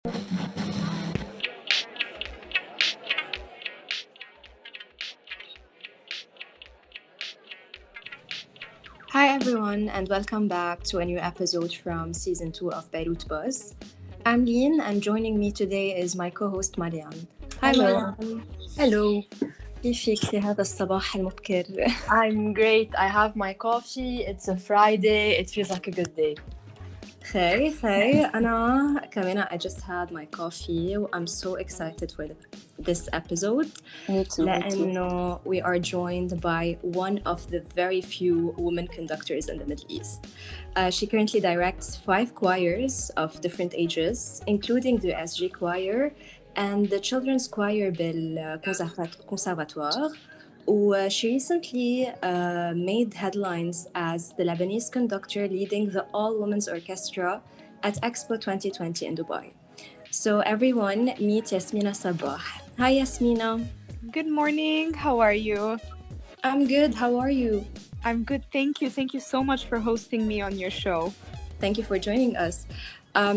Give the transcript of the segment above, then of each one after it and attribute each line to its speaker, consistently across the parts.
Speaker 1: Hi everyone, and welcome back to a new episode from season 2 of Beirut Buzz. I'm Lynn, and joining me today is my co-host Marianne. Hi
Speaker 2: Hello.
Speaker 1: Marianne. Hello. كيفك في هذا الصباح المبكر؟
Speaker 2: I'm great. I have my coffee. It's a Friday. It feels like a good day.
Speaker 1: خير أنا كمان I just had my coffee. I'm so excited for this episode.
Speaker 2: Me too.
Speaker 1: لأنه we are joined by one of the very few women conductors in the Middle East. She currently directs 5 choirs of different ages, including the SG choir and the children's choir بالconservatoire. She recently made headlines as the Lebanese conductor leading the all-women's orchestra at Expo 2020 in Dubai. So everyone, meet Yasmina Sabbah. Hi Yasmina.
Speaker 3: Good morning. How are you?
Speaker 1: I'm good. How are you?
Speaker 3: I'm good. Thank you. Thank you so much for hosting me on your show.
Speaker 1: Thank you for joining us.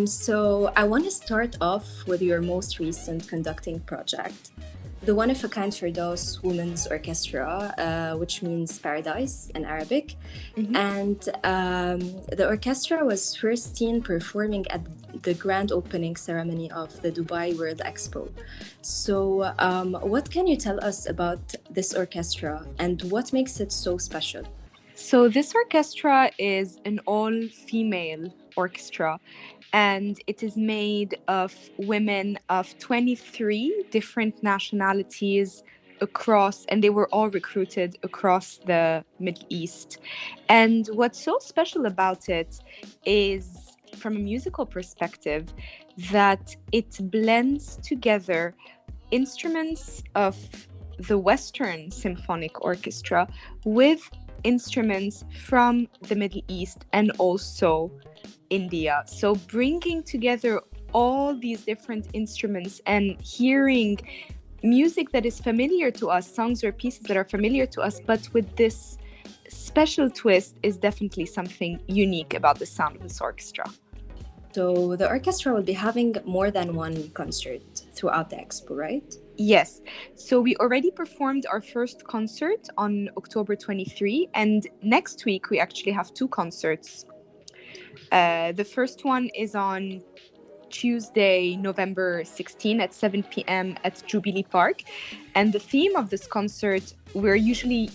Speaker 1: So I want to start off with your most recent conducting project, the one-of-a-kind Firdaus Women's Orchestra, which means paradise in Arabic.
Speaker 3: Mhm.
Speaker 1: And the orchestra was first seen performing at the grand opening ceremony of the Dubai World Expo. So what can you tell us about this orchestra and what makes it so special?
Speaker 3: So this orchestra is an all-female orchestra, and it is made of women of 23 different nationalities across, and they were all recruited across the Middle East. And what's so special about it is, from a musical perspective, that it blends together instruments of the Western Symphonic Orchestra with instruments from the Middle East and also India. So bringing together all these different instruments and hearing music that is familiar to us, songs or pieces that are familiar to us, but with this special twist is definitely something unique about the sound of this orchestra.
Speaker 1: So the orchestra will be having more than one concert throughout the expo, right?
Speaker 3: Yes. So we already performed our first concert on October 23, and next week we actually have 2 concerts. The first one is on Tuesday, November 16 at 7 p.m. at Jubilee Park. And the theme of this concert, we're usually,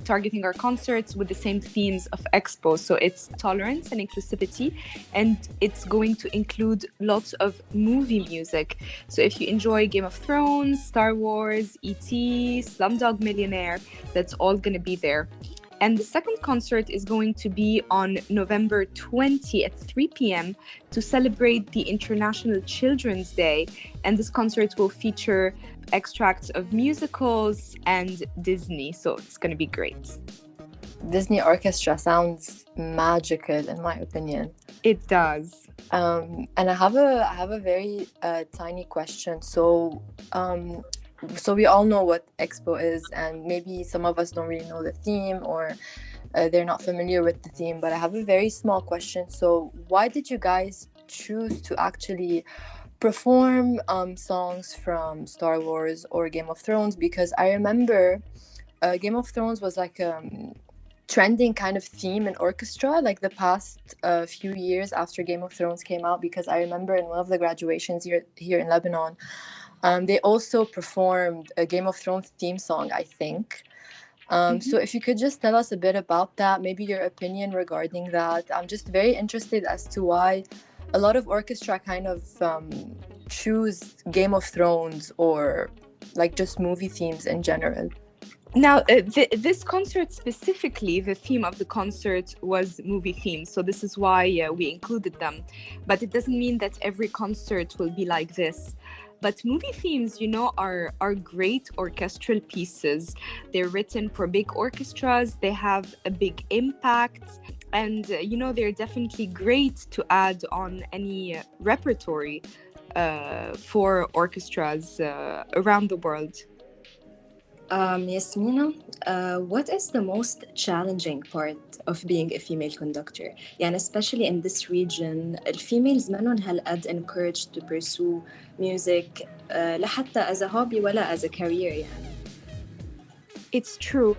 Speaker 3: targeting our concerts with the same themes of Expo. So it's tolerance and inclusivity, and it's going to include lots of movie music. So if you enjoy Game of Thrones, Star Wars, E.T., Slumdog Millionaire, that's all going to be there. And the second concert is going to be on November 20 at 3 p.m. to celebrate the International Children's Day. And this concert will feature extracts of musicals and Disney. So it's going to be great.
Speaker 2: Disney Orchestra sounds magical, in my opinion.
Speaker 3: It does.
Speaker 2: And I have a very tiny question. So we all know what Expo is, and maybe some of us don't really know the theme, or they're not familiar with the theme, but I have a very small question. So why did you guys choose to actually perform songs from Star Wars or Game of Thrones? Because I remember Game of Thrones was like trending kind of theme in orchestra like the past few years after Game of Thrones came out, because I remember in one of the graduations here in Lebanon, they also performed a Game of Thrones theme song, I think. So if you could just tell us a bit about that, maybe your opinion regarding that. I'm just very interested as to why a lot of orchestra kind of choose Game of Thrones or like just movie themes in general.
Speaker 3: Now, this concert specifically, the theme of the concert was movie themed. So this is why we included them. But it doesn't mean that every concert will be like this. But movie themes, are great orchestral pieces. They're written for big orchestras. They have a big impact. And, they're definitely great to add on any repertory for orchestras around the world.
Speaker 1: Yasmina, what is the most challenging part of being a female conductor? يعني especially in this region, الفيميلز منهم هالقد encouraged to pursue music لحتى as a hobby ولا as a career يعني.
Speaker 3: It's true.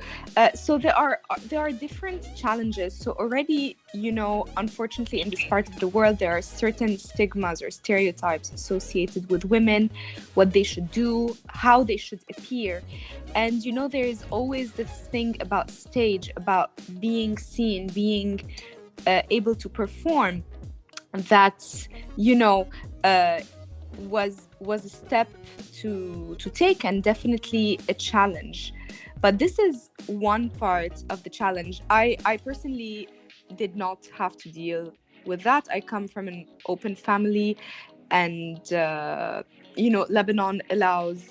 Speaker 3: So there are different challenges. So already, unfortunately, in this part of the world, there are certain stigmas or stereotypes associated with women, what they should do, how they should appear, and there is always this thing about stage, about being seen, being able to perform. That was a step to take, and definitely a challenge. But this is one part of the challenge. I personally did not have to deal with that. I come from an open family, and Lebanon allows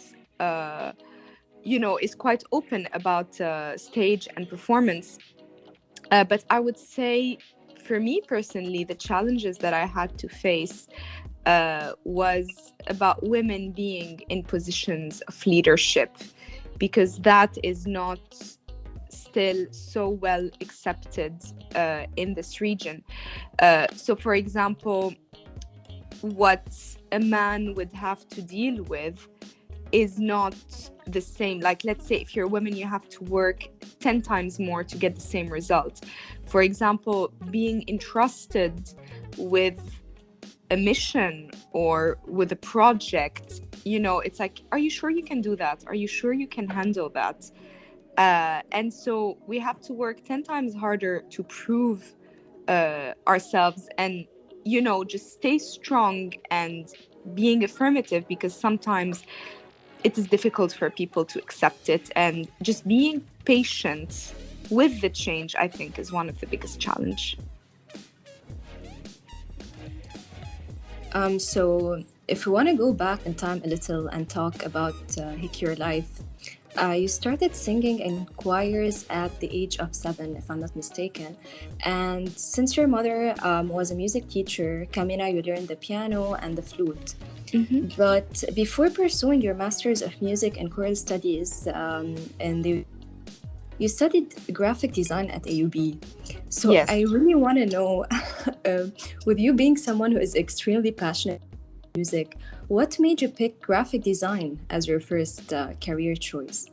Speaker 3: is quite open about stage and performance. But I would say, for me personally, the challenges that I had to face was about women being in positions of leadership, because that is not still so well accepted in this region. So, for example, what a man would have to deal with is not the same. Like, let's say if you're a woman, you have to work 10 times more to get the same result. For example, being entrusted with a mission or with a project, it's like, are you sure you can do that? Are you sure you can handle that? And so we have to work 10 times harder to prove ourselves, and just stay strong and being affirmative, because sometimes it is difficult for people to accept it, and just being patient with the change, I think, is one of the biggest challenge.
Speaker 1: So if we want to go back in time a little and talk about your life, you started singing in choirs at the age of 7, if I'm not mistaken. And since your mother was a music teacher, Kamina, you learned the piano and the flute.
Speaker 3: Mm-hmm.
Speaker 1: But before pursuing your Master's of Music and Choral Studies you studied graphic design at AUB. So
Speaker 3: Yes.
Speaker 1: I really want to know, with you being someone who is extremely passionate about music, what made you pick graphic design as your first career choice?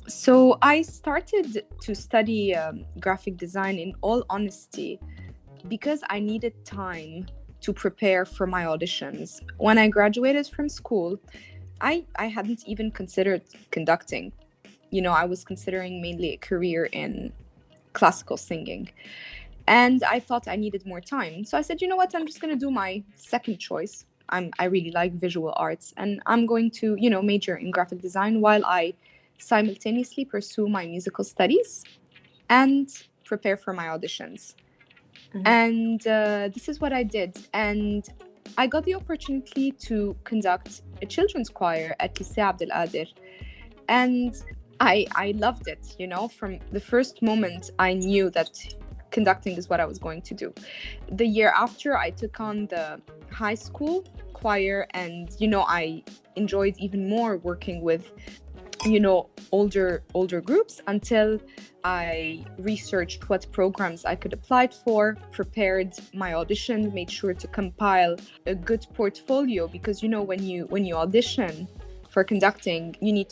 Speaker 3: So I started to study graphic design, in all honesty, because I needed time to prepare for my auditions. When I graduated from school, I hadn't even considered conducting. I was considering mainly a career in classical singing. And I thought I needed more time. So I said, you know what, I'm just going to do my second choice. I really like visual arts, and I'm going to, major in graphic design while I simultaneously pursue my musical studies and prepare for my auditions.
Speaker 1: Mhm.
Speaker 3: And this is what I did. And I got the opportunity to conduct a children's choir at Lycée Abdelkader. And I loved it, from the first moment I knew that conducting is what I was going to do. The year after, I took on the high school choir, and, I enjoyed even more working with, older groups, until I researched what programs I could apply for, prepared my audition, made sure to compile a good portfolio, because, when you audition for conducting, you need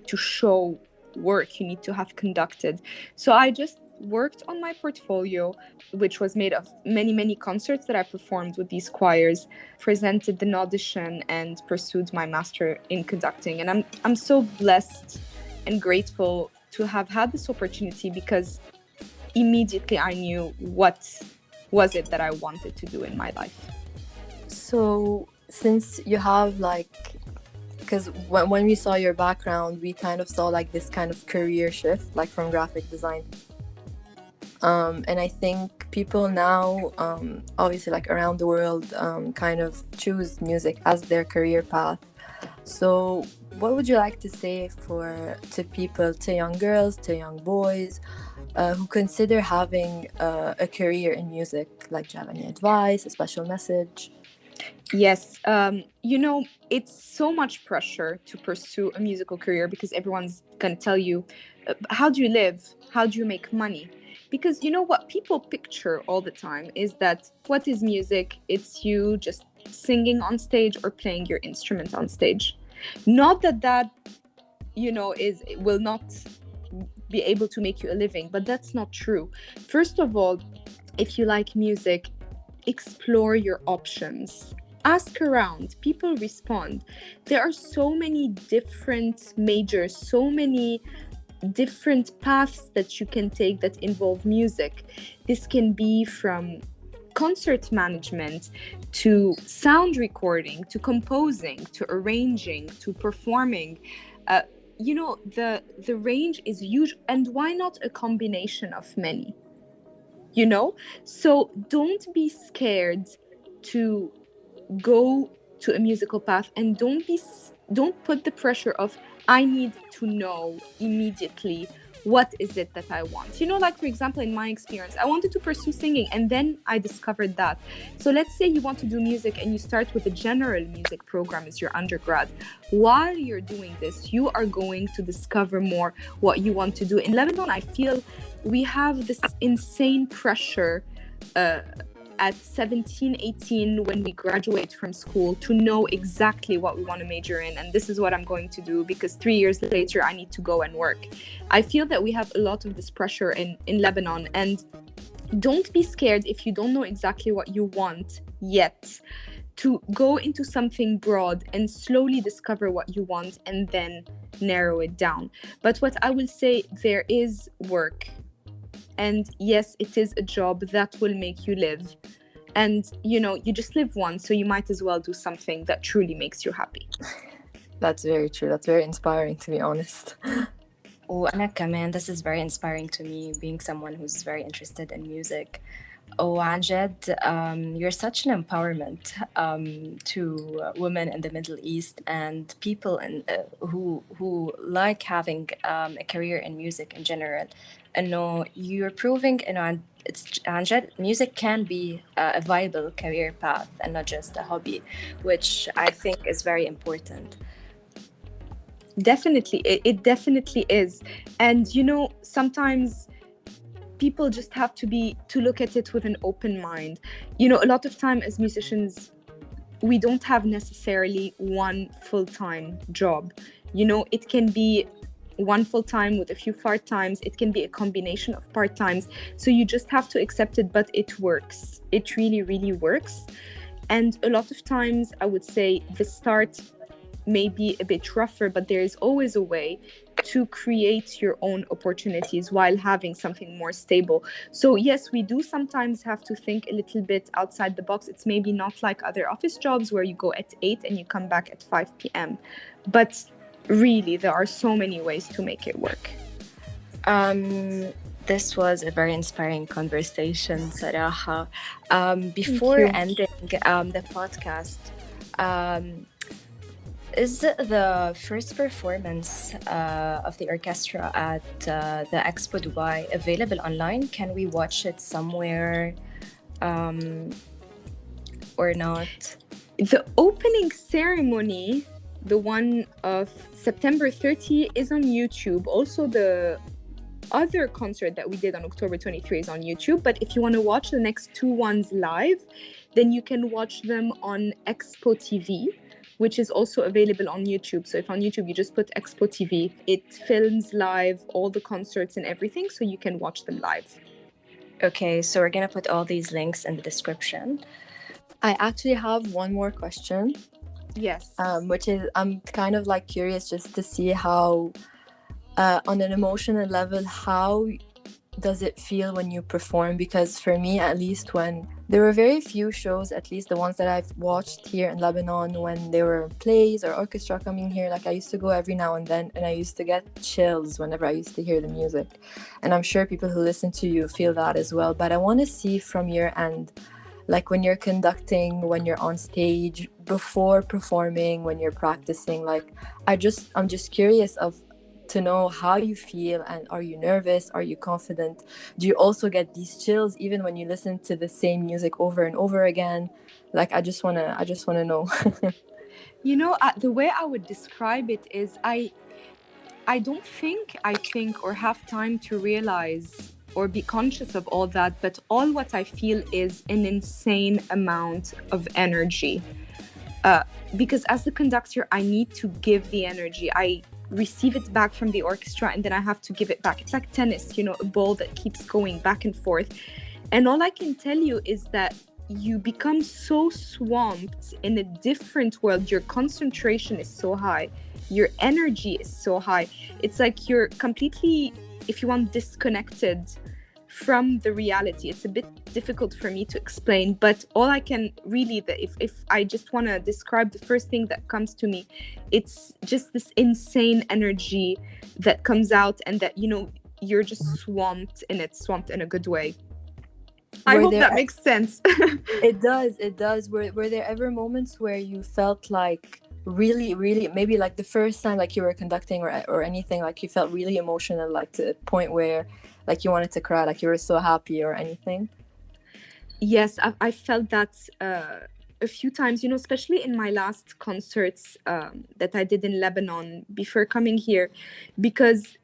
Speaker 3: to show work, you need to have conducted. So I just worked on my portfolio, which was made of many concerts that I performed with these choirs, presented an audition, and pursued my master in conducting. And I'm so blessed and grateful to have had this opportunity, because immediately I knew what was it that I wanted to do in my life.
Speaker 2: So since you have because when we saw your background, we kind of saw this kind of career shift, from graphic design. And I think people now, obviously, around the world, kind of choose music as their career path. So what would you like to say to people, to young girls, to young boys, who consider having a career in music? Do you have any advice, a special message?
Speaker 3: Yes, it's so much pressure to pursue a musical career because everyone's going to tell you, how do you live? How do you make money? Because what people picture all the time is that what is music? It's you just singing on stage or playing your instrument on stage. Not that is will not be able to make you a living, but that's not true. First of all, if you like music, explore your options. Ask around, people respond. There are so many different majors, so many different paths that you can take that involve music. This can be from concert management to sound recording to composing to arranging to performing. The range is huge, and why not a combination of many? So don't be scared to go to a musical path, and don't put the pressure of I need to know immediately what is it that I want. Like for example, in my experience, I wanted to pursue singing and then I discovered that. So let's say you want to do music and you start with a general music program as your undergrad. While you're doing this, you are going to discover more what you want to do. In Lebanon, I feel we have this insane pressure at 17, 18, when we graduate from school, to know exactly what we want to major in. And this is what I'm going to do because 3 years later, I need to go and work. I feel that we have a lot of this pressure in Lebanon. And don't be scared if you don't know exactly what you want yet, to go into something broad and slowly discover what you want and then narrow it down. But what I will say, there is work. And yes, it is a job that will make you live. And, you just live once, so you might as well do something that truly makes you happy.
Speaker 2: That's very true. That's very inspiring, to be honest.
Speaker 1: وأنا كمان, this is very inspiring to me, being someone who's very interested in music. عن جد, you're such an empowerment to women in the Middle East and people who like having a career in music in general. إنه you're proving إنه عن جد music can be a viable career path and not just a hobby, which I think is very important.
Speaker 3: Definitely, it definitely is. And sometimes people just have to look at it with an open mind. A lot of time as musicians, we don't have necessarily one full-time job. It can be one full-time with a few part-times. It can be a combination of part-times. So you just have to accept it, but it works. It really, really works. And a lot of times, I would say the start may be a bit rougher, but there is always a way to create your own opportunities while having something more stable. So yes, we do sometimes have to think a little bit outside the box. It's maybe not like other office jobs where you go at 8 and you come back at 5 p.m. But really, there are so many ways to make it work.
Speaker 1: This was a very inspiring conversation, صراحة. Before ending the podcast, is the first performance of the orchestra at the Expo Dubai available online? Can we watch it somewhere or not?
Speaker 3: The opening ceremony, the one of September 30, is on YouTube. Also, the other concert that we did on October 23 is on YouTube. But if you want to watch the next two ones live, then you can watch them on Expo TV, which is also available on YouTube. So if on YouTube you just put Expo TV, it films live all the concerts and everything, so you can watch them live.
Speaker 1: Okay, so we're gonna put all these links in the description.
Speaker 2: I actually have one more question.
Speaker 3: Yes.
Speaker 2: Which is, I'm kind of like curious just to see how, on an emotional level, how does it feel when you perform? Because for me, at least, when there were very few shows, at least the ones that I've watched here in Lebanon, when there were plays or orchestra coming here, like I used to go every now and then, and I used to get chills whenever I used to hear the music. And I'm sure people who listen to you feel that as well. But I want to see from your end, like when you're conducting, when you're on stage, before performing, when you're practicing, like I'm just curious to know how you feel. And are you nervous? Are you confident? Do you also get these chills even when you listen to the same music over and over again? Like, I just wanna know.
Speaker 3: The way I would describe it is I don't think I think or have time to realize or be conscious of all that, but all what I feel is an insane amount of energy. Uh, because as the conductor, I need to give the energy. I receive it back from the orchestra and then I have to give it back. It's like tennis, a ball that keeps going back and forth. And all I can tell you is that you become so swamped in a different world. Your concentration is so high. Your energy is so high. It's like you're completely, if you want, disconnected from the reality. It's a bit difficult for me to explain, but all I can really, if I just want to describe the first thing that comes to me, it's just this insane energy that comes out and that, you're just swamped in a good way. I hope that makes sense.
Speaker 2: It does. Were there ever moments where you felt like really, really, maybe like the first time like you were conducting or anything, like you felt really emotional, like to a point where like you wanted to cry, like you were so happy or anything?
Speaker 3: Yes, I felt that a few times, especially in my last concerts that I did in Lebanon before coming here, because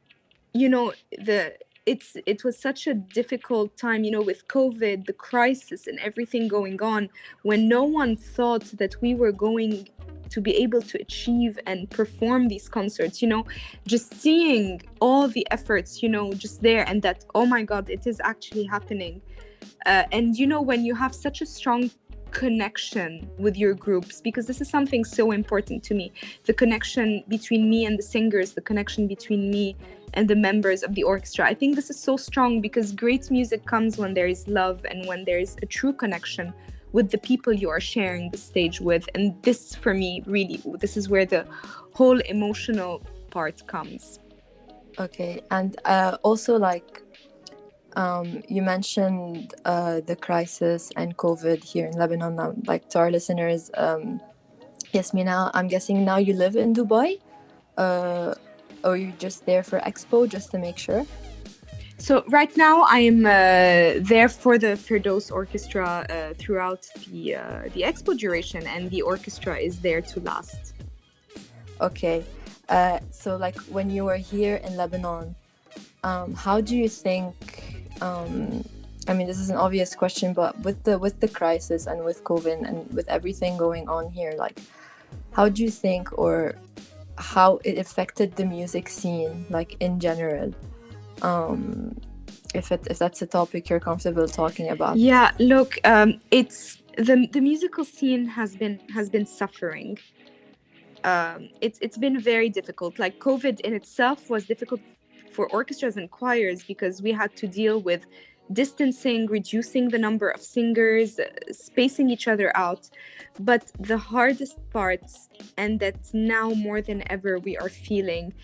Speaker 3: it was such a difficult time, with COVID, the crisis and everything going on, when no one thought that we were going to be able to achieve and perform these concerts, just seeing all the efforts, just there, and that, oh my God, it is actually happening. And when you have such a strong connection with your groups, because this is something so important to me, the connection between me and the singers, the connection between me and the members of the orchestra. I think this is so strong because great music comes when there is love and when there is a true connection with the people you are sharing the stage with. And this, for me, really, this is where the whole emotional part comes.
Speaker 2: Okay. And also, like, you mentioned the crisis and COVID here in Lebanon. Now, like, to our listeners, Yasmina, I'm guessing now you live in Dubai, or you're just there for Expo, just to make sure?
Speaker 3: So right now I am there for the Firdaus Orchestra throughout the Expo duration, and the orchestra is there to last.
Speaker 2: Okay. So like when you were here in Lebanon, how do you think, I mean, this is an obvious question, but with the crisis and with COVID and with everything going on here, like, how do you think, or how it affected the music scene, like in general? If that's a topic you're comfortable talking about.
Speaker 3: Yeah, look, it's the musical scene has been suffering. It's been very difficult. Like, COVID in itself was difficult for orchestras and choirs because we had to deal with distancing, reducing the number of singers, spacing each other out. But the hardest part, and that now more than ever we are feeling,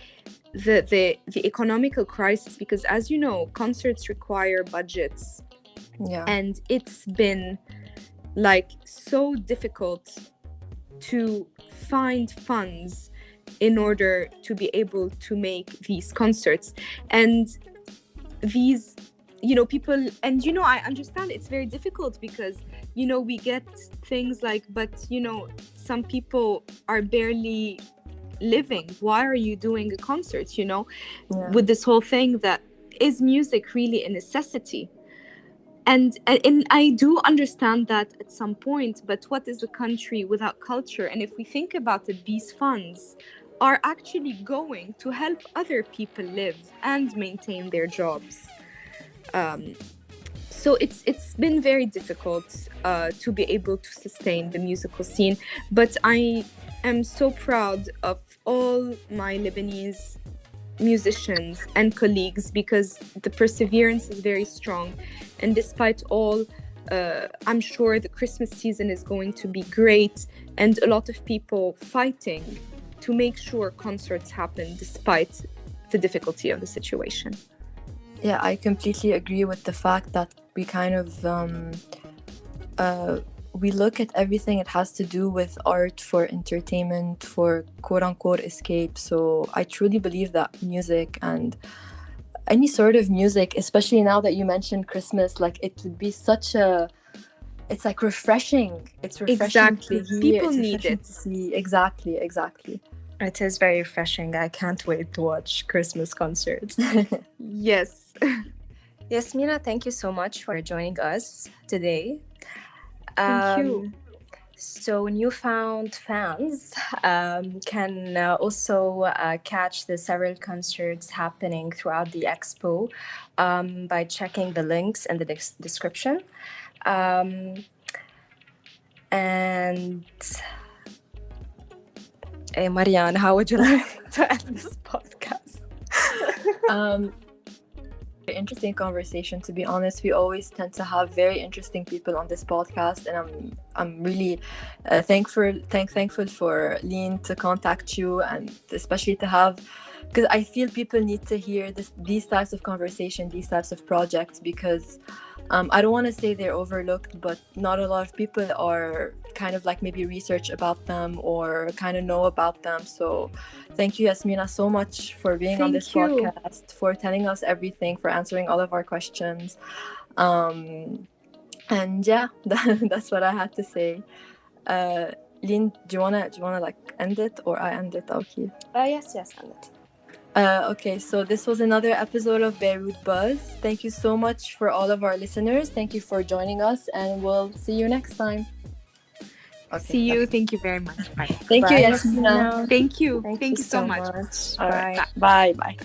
Speaker 3: the economical crisis, because as you know, concerts require budgets.
Speaker 2: Yeah.
Speaker 3: And it's been like so difficult to find funds in order to be able to make these concerts. And these, people, and I understand it's very difficult because we get things like, but some people are barely living. Why are you doing a concert?
Speaker 2: Yeah.
Speaker 3: With this whole thing, that is music really a necessity? And I do understand that at some point, but what is a country without culture? And if we think about it, these funds are actually going to help other people live and maintain their jobs. So it's been very difficult to be able to sustain the musical scene. But I am so proud of all my Lebanese musicians and colleagues, because the perseverance is very strong. And despite all, I'm sure the Christmas season is going to be great, and a lot of people fighting to make sure concerts happen despite the difficulty of the situation.
Speaker 2: Yeah, I completely agree with the fact that we kind of we look at everything it has to do with art for entertainment, for quote-unquote escape. So I truly believe that music, and any sort of music, especially now that you mentioned Christmas, like, it would be such a it's like refreshing. It's refreshing
Speaker 3: Exactly.
Speaker 2: to hear.
Speaker 3: People
Speaker 2: It's
Speaker 3: need
Speaker 2: refreshing
Speaker 3: it.
Speaker 2: to see. Exactly.
Speaker 1: It is very refreshing. I can't wait to watch Christmas concerts.
Speaker 3: Yes.
Speaker 1: Yasmina, thank you so much for joining us today.
Speaker 3: Thank you.
Speaker 1: So newfound fans can also catch the several concerts happening throughout the expo by checking the links in the description. And Marianne, how would you like to end this podcast?
Speaker 2: Interesting conversation, to be honest. We always tend to have very interesting people on this podcast, and I'm really thankful for Lynn to contact you, and especially to have, because I feel people need to hear these types of conversation, these types of projects, because I don't want to say they're overlooked, but not a lot of people are kind of like maybe research about them or kind of know about them. So thank you, Yasmina, so much for being on this podcast, for telling us everything, for answering all of our questions. And yeah, that's what I had to say. Lynn, do you wanna like end it, or I end it? Okay.
Speaker 1: Yes, end it.
Speaker 2: Okay, so this was another episode of Beirut Buzz. Thank you so much for all of our listeners. Thank you for joining us, and we'll see you next time.
Speaker 3: Okay, see you. Thank you very much. Bye.
Speaker 2: Thank you, Yasmina.
Speaker 3: Thank you.
Speaker 1: Thank you
Speaker 3: so much.
Speaker 2: All right. Bye.